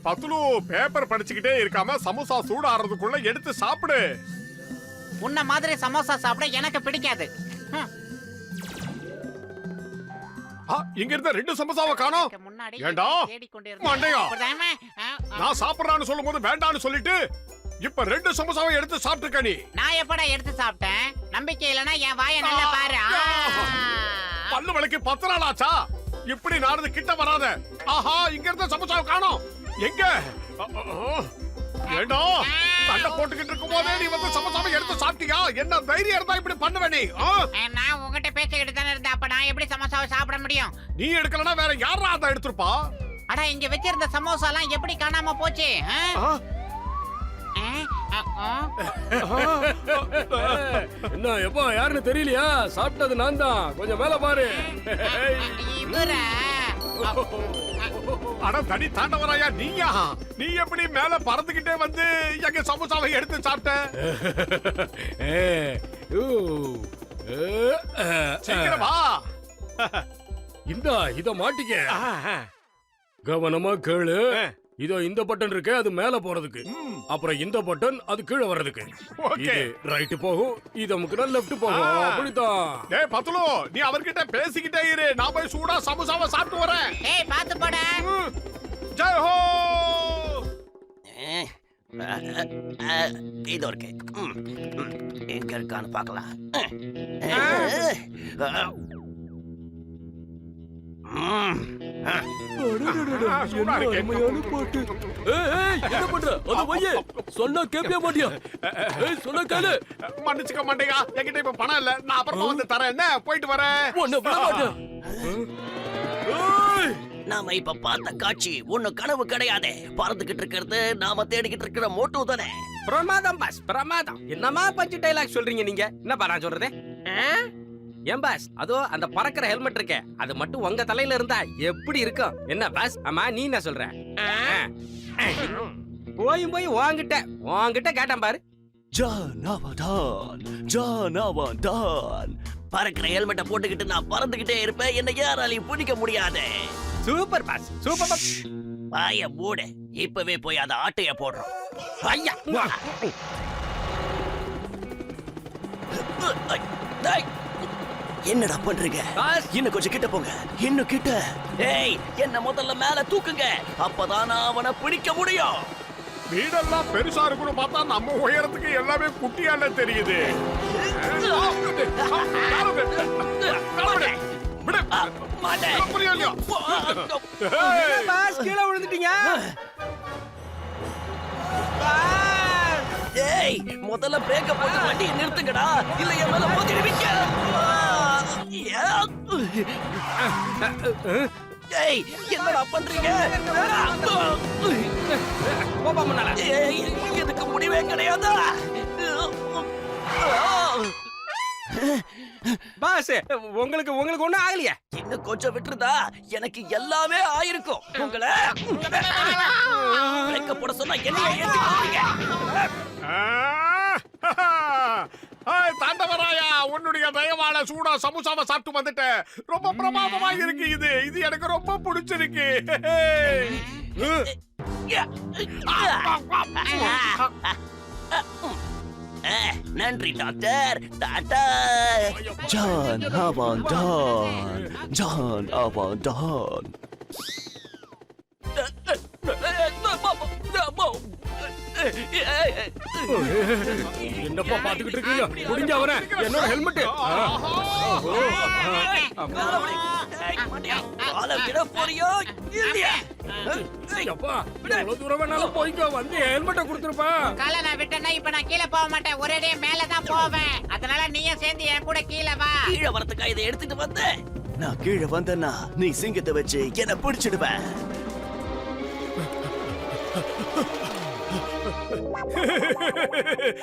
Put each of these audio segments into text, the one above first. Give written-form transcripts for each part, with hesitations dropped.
பத்துலு paper படிச்சுக்கிட்டே இருக்காம சமோசா சூடாறதுக்குள்ள எடுத்து சாப்பிடு. உன்ன மாதிரி சமோசா சாப்பிட எனக்கு பிடிக்காது. இங்க இருந்த 2 சமோசாவை காணோம். ஏண்டா மண்டையா, நான் சாப்பிடுறான்னு சொல்லும் போது வேண்டான்னு சொல்லிட்டு இப்ப 2 சமோசாவை எடுத்து சாப்பிட்டுக்க. நீ நான் எப்படா எடுத்து சாப்பிட்டேன்? நம்பிக்கை இல்லனா என் வாயை நல்லா பாரு. பல்லு வலிக்கு 10 நாள் ஆச்சா? இப்படி நானது கிட்ட வராத. ஆஹா, இங்க இருந்த சமோசாவை காணோம். எங்க? ஏண்டா சண்டை போட்டுக்கிட்டு இருக்கும் போதே நீ வந்து சமோசாவை எடுத்து சாப்பிட்டியா? என்ன தைரியம் இருந்தா இப்படி பண்ணுவ நீ? நான் உங்ககிட்ட பேசிக்கிட்டு தானே இருந்தேன். அப்ப நான் எப்படி சமோசாவை சாப்பிட முடியும்? நீ எடுக்கலனா வேற யாரா அதை எடுத்துப்பா? அட, இங்க வச்சிருந்த சமோசாலாம் எப்படி காணாம போச்சு? என்ன எப்பா யாருன்னு தெரியலையா? சாப்பிட்டது நான் தான். கொஞ்சம் மேல பாரு. அட தனி தாண்டவராயா நீயா? நீ எப்படி மேல பறந்துகிட்டே வந்து எங்க சமோசாவை எடுத்து சாப்பிட்ட? சீக்கிரம் வா. இந்தா இத மாட்டிக்க. கவனமா கேளு. இதோ இந்த பட்டன் இருக்கு, அது மேல போறதுக்கு. அப்புறம் இந்த பட்டன் அது கீழே வர்றதுக்கு. இது ரைட் போகும், இது நமக்கு லெஃப்ட் போகும். அப்படிதான். டேய் பத்துலு, நீ அவர்கிட்ட பேசிக்கிட்டே இரு. நான் போய் சூடா சமோசாவை சாப்பிட்டு வரேன். ஏய் பாத்து போடா. ஜெய் ஹோ. இது இருக்கு. எங்க இருக்கான்னு பார்க்கலாம். மன்னிச்சுக்க மாட்டேங்க, என்கிட்ட இப்ப பணம் இல்ல. நான் அப்புறமா வந்து தரேன். என்ன போயிட்டு வரேன். நாம இப்ப பார்த்த காட்சி ஒண்ணு கனவு கிடையாது. பறந்துகிட்டு இருக்கிறது நாம தேடிக்கிட்டு இருக்கிற மோட்டோ தானே. பிரமாதம் பாஸ், பிரமாதம். என்னமா பஞ்சு டைலாக் சொல்றீங்க நீங்க? என்னப்பா நான் சொல்றது? ஏன் பாஸ், அதோ அந்த பறக்கிற ஹெல்மெட் இருக்கே, அது மட்டும் உங்க தலையில இருந்தா எப்படி இருக்கும்? என்ன பாஸ்? ஆமா, நீ என்ன சொல்ற? போய் வாங்கிட்ட கேட்டான் பாரு. பறக்கிற ஹெல்மெட்டை போட்டுக்கிட்டு நான் பறந்துகிட்டே இருப்பேன். என்ன யாராலையும் பிடிக்க முடியாது. Super pass, super pass. வாய மூடு. இப்பவே போய் அந்த ஆட்டைய போடுறோம். ஐயா, என்னடா பண்றீங்க? இன்னும் கொஞ்சம் கிட்ட போங்க. இன்னும் கிட்ட. ஏய், என்ன முதல்ல மேல தூக்குங்க. அப்பதான் நான் அவனை பிடிக்க முடியும். வீடெல்லாம் பெருசா இருக்குன்னு பார்த்தா நம்ம உயரத்துக்கு எல்லாமே குட்டியால தெரியுது. கீழே விழுந்துட்டீங்க. ஏய், முதல்ல பிரேக்க போட்டு வண்டியை நிறுத்துங்கடா. இல்ல என் மேல மோதிடுவீங்க. ஏய், என்னடா பண்றீங்க? ஏய், இதுக்கு முடிவே கிடையாதா? பாஸ், உங்களுக்கு ஒண்ணும் ஆகலையா? இன்னும் கொஞ்சம் விட்டுருதா எனக்கு எல்லாமே ஆயிருக்கும். உங்களை பிரேக்க போட சொன்னா என்ன ஏத்துக்கிறீங்க? தாண்டவராயா, உன்னுடைய தயவால சூடா சமோசாவை சாப்பிட்டு வந்துட்டேன். ரொம்ப பிரமாதமா இருக்கு. இது எனக்கு ரொம்ப பிடிச்சிருக்கு. நன்றி டாக்டர். டாடா. ஜான் அவன் டான், ஜான் அவன் டான். என்னப்பா பாத்துக்கிட்டு இருக்கீங்க? முடிஞ்ச அவன என்னோட ஹெல்மெட். தூரம் வேணாலும் போய்க்கோ, வந்து ஹெல்மெட்டை கொடுத்துருப்பா. காலை நான் விட்டேன்னா இப்ப நான் கீழே போக மாட்டேன். ஒரே மேலதான் போவேன். அதனால நீயும் சேர்ந்து என் கூட கீழே வா. கீழே வரதுக்கா இதை எடுத்துட்டு வந்தேன். நான் கீழே வந்தேன்னா நீ சிங்கத்தை வச்சு என்ன பிடிச்சிடுவேன்.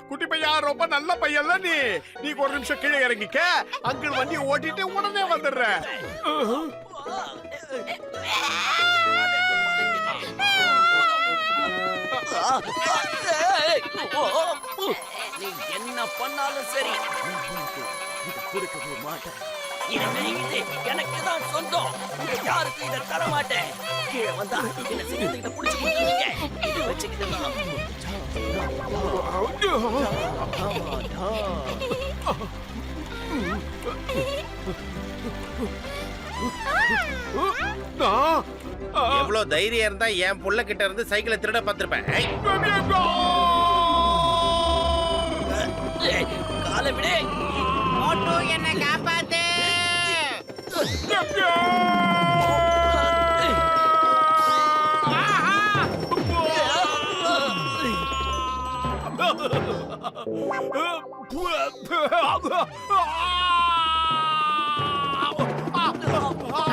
குட்டி பையா, ரொம்ப நல்ல பையன்ல நீ. நீ ஒரு நிமிஷம் கீழே இறங்கிக்க. அங்கிள் வண்டியை ஓட்டிட்டு உடனே வந்துடுற. நீ என்ன பண்ணாலும் சரி, கொடுக்கவே மாட்டேன். இனிமே இது எனக்கு தான் சொந்தம். உங்க யாருக்கும் இதை தர மாட்டேன். கீழே வந்தா என்ன சிங்கத்துக்கிட்ட புடிச்சு கொடுத்துருவீங்க. இது வச்சுக்கிட்டு எவ்வளவு தைரியம் இருந்தா என் புள்ள கிட்ட இருந்து சைக்கிளை திருட பார்த்திருப்பேன். காலை விடு. மோட்டு என்ன காப்பாத்து.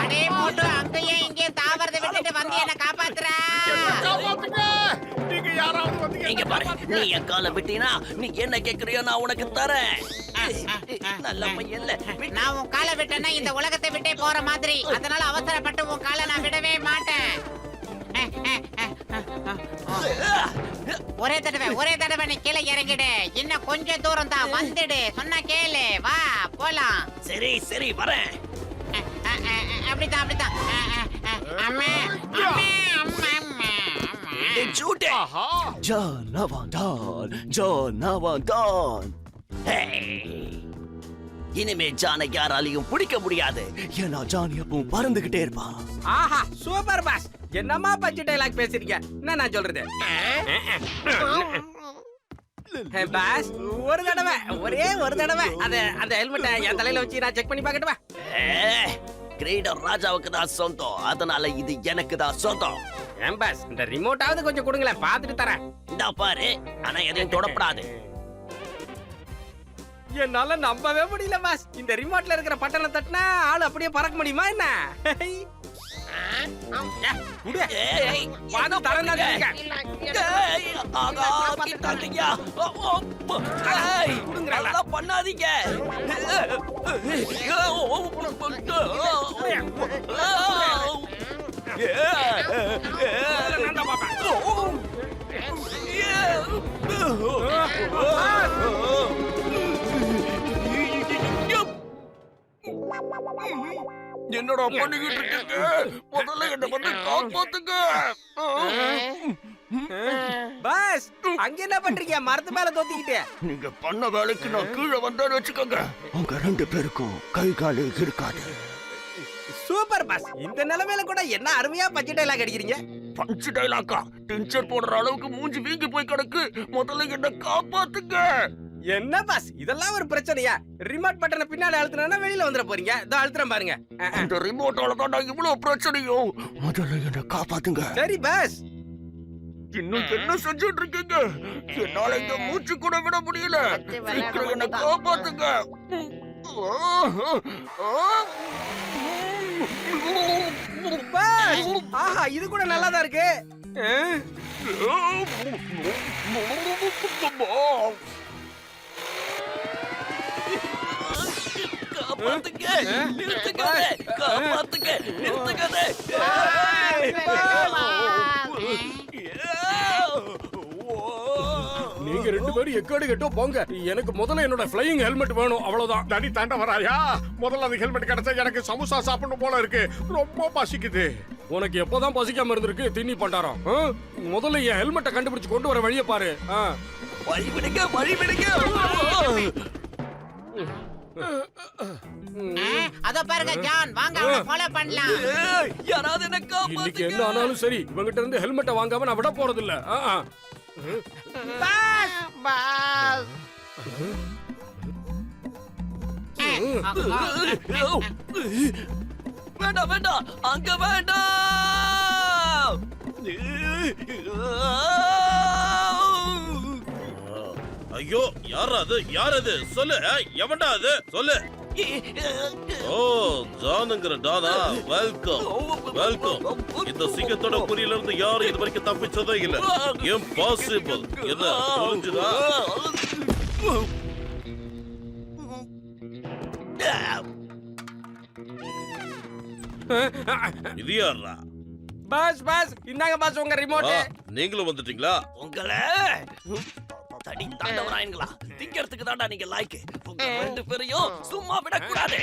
அடே மோட்டு அங்கேயும் இங்கேயும் தாவறதை விட்டுட்டு வந்து என்ன காப்பாத்துற. காப்பாத்துங்க. நீங்க யாராவது வந்தீங்க? இங்க பாரு, நீ என் காலை விட்டீனா நீ என்ன கேக்குறியோ நான் உனக்கு தரேன். நல்ல பையன்ல. நான் உன் காலை விட்டேன்னா இந்த உலகத்தை விட்டே போற மாதிரி. அதனால அவசரப்பட்டு உன் காலை நான் விடவே மாட்டேன். ஒரே தடவை நீ கீழே இறங்கிடு. இன்னும் கொஞ்சம் தூரம் தான், வந்துடு. சொன்னா கேளு, வா போலாம். சரி சரி வரேன். அப்படித்தான் அப்படித்தான். அம்மா அம்மா அம்மா அம்மா. ஜூட்டே. ஆஹா. ஜானவந்தான். இனிமே ஜானை யாராலையும் பிடிக்க முடியாது. ஏன்னா ஜான் எப்பவும் பறந்துகிட்டே இருப்பான். ஆஹா சூப்பர் பாஸ். என்னமா பஞ்சு டைலாக் பேசுறீங்க? என்ன நான் சொல்றது? பாஸ் ஒரே ஒரு தடவை அந்த ஹெல்மெட்டை என் தலையில வச்சு நான் செக் பண்ணி பார்க்கட்டுமா? கிரீடம் ராஜாவுக்கு தான் சொந்தம். அதனால இது எனக்கு தான் சொந்தம். ஏன் பாஸ், இந்த ரிமோட்டாவது கொஞ்சம் கொடுங்களேன், பார்த்துட்டு தரேன். இந்தா பாரு, ஆனா எதையும் தொடப்படாது. என்னால நம்பவே முடியல பாஸ். இந்த ரிமோட்ல இருக்கிற பட்டனை தட்டினா ஆளு அப்படியே பறக்க முடியுமா என்ன? பண்ணாதீங்க. என்னடா பண்ணிக்கிட்டு இருக்கீங்க? முதல்ல என்ன வந்து காப்பாத்துங்க. பாஸ் அங்க என்ன பண்றீங்க? மரத்து மேல தோத்திக்கிட்டு. நீங்க பண்ண வேலைக்கு நான் கீழே வந்தேன்னு வச்சுக்கோங்க, உங்க 2 பேருக்கும் கை காலு இருக்காது. Super pass. இந்த நிலைமையில கூட என்ன அருமையா பஞ்சு டைலாக் அடிக்கிறீங்க. பஞ்சு டைலாக்கா? டிஞ்சர் போடுற அளவுக்கு மூஞ்சி வீங்கி போய் கிடக்கு. முதல்ல என்ன காப்பாத்துங்க. என்ன பாஸ் இதெல்லாம் ஒரு பிரச்சனையா? ரிமோட் பட்டனை பின்னால அழுத்தினா வெளியில வந்துட போறீங்க. இதோ அழுத்துறேன் பாருங்க. இந்த ரிமோட்டால தான் நான் இவ்வளவு பிரச்சனையோ. முதல்ல என்ன காப்பாத்துங்க. சரி பாஸ். இன்னும் என்ன செஞ்சுட்டு இருக்கீங்க? என்னால இங்க மூச்சு கூட விட முடியல. சீக்கிரம் என்ன காப்பாத்துங்க. பாஸ் ஆஹா இது கூட நல்லா தான் இருக்கு. காப்பாத்துங்க. நிறுத்துக்காத. காப்பாத்துங்க. நிறுத்துக்காத. நீங்க 2 பேரும் எக்காடு கெட்டோ போங்க. எனக்கு முதல்ல என்னோட ஃப்ளையிங் ஹெல்மெட் வேணும், அவ்வளவுதான். தனி தாண்ட வராயா? முதல்ல அந்த ஹெல்மெட் கிடைச்சா எனக்கு சமோசா சாப்பிடணும் போல இருக்கு. ரொம்ப பசிக்குது. உனக்கு எப்பதான் பசிக்காம இருந்திருக்கு தின்னி பண்டாரம்? முதல்ல என் ஹெல்மெட்டை கண்டுபிடிச்சு கொண்டு வர வழியை பாரு. வழி விடுங்க, வழி விடுங்க. அதோ பாருங்க ஜான், வாங்க அவனை ஃபாலோ பண்ணலாம். யாராவது என்ன இன்னைக்கு காப்பாத்துங்க. என்ன ஆனாலும் சரி, இவங்கிட்ட இருந்து ஹெல்மெட்டை வாங்காம நான் விட போறது இல்ல. Boss boss. வேண்டாம் வேண்டாம், அங்க வேண்டாம். ஐயோ யாரா அது? யார் அது? சொல்லு. எவன்டா அது? சொல்லு. ஓ ஜானுங்கிற டானா, வெல்கம் வெல்கம். இந்த சிங்கத்தோட குறியில இருந்து யாரும் இது வரைக்கும் தப்பிச்சதே இல்ல. இம்பாசிபிள். என்ன புரிஞ்சுதா? இது யாரா? பாஸ் பாஸ் இந்தாங்க பாஸ் உங்க ரிமோட். நீங்களும் வந்துட்டீங்களா? உங்களை அடி தாண்டவராயங்களா, திங்கிறதுக்கு தாண்டா நீங்க லாய்க்கு. உங்க ரெண்டு பேரையும் சும்மா விடக்கூடாது.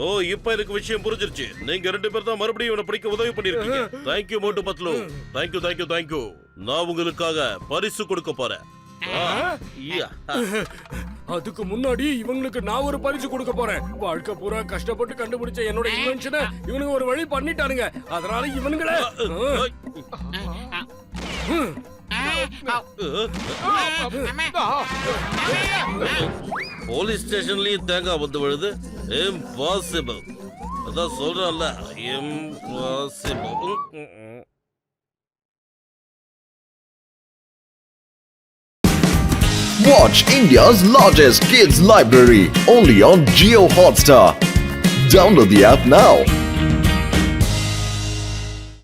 ஓ இப்ப எனக்கு விஷயம் புரிஞ்சிருச்சு. நீங்க ரெண்டு பேர் தான் மறுபடியும் இவனை பிடிக்க உதவி பண்ணிருக்கீங்க. தேங்க்யூ மோட்டு பத்லு. Thank you thank you thank you. நான் உங்களுக்காக பரிசு கொடுக்க போறேன். அதுக்கு முன்னாடி இவங்களுக்கு நான் ஒரு பரிசு கொடுக்க போறேன். வாழ்க்கை பூரா கஷ்டப்பட்டு கண்டுபிடிச்ச என்னோட இன்வென்ஷனை இவனுங்க ஒரு வழி பண்ணிட்டானுங்க. அதனால இவனுங்களே போலீஸ் ஸ்டேஷன்லயும் தேங்காய் வந்து விழுது. இம்பாசிபிள். அதான் சொல்றேன்ல, impossible. Watch India's largest kids library only on Jio Hotstar. Download the app now.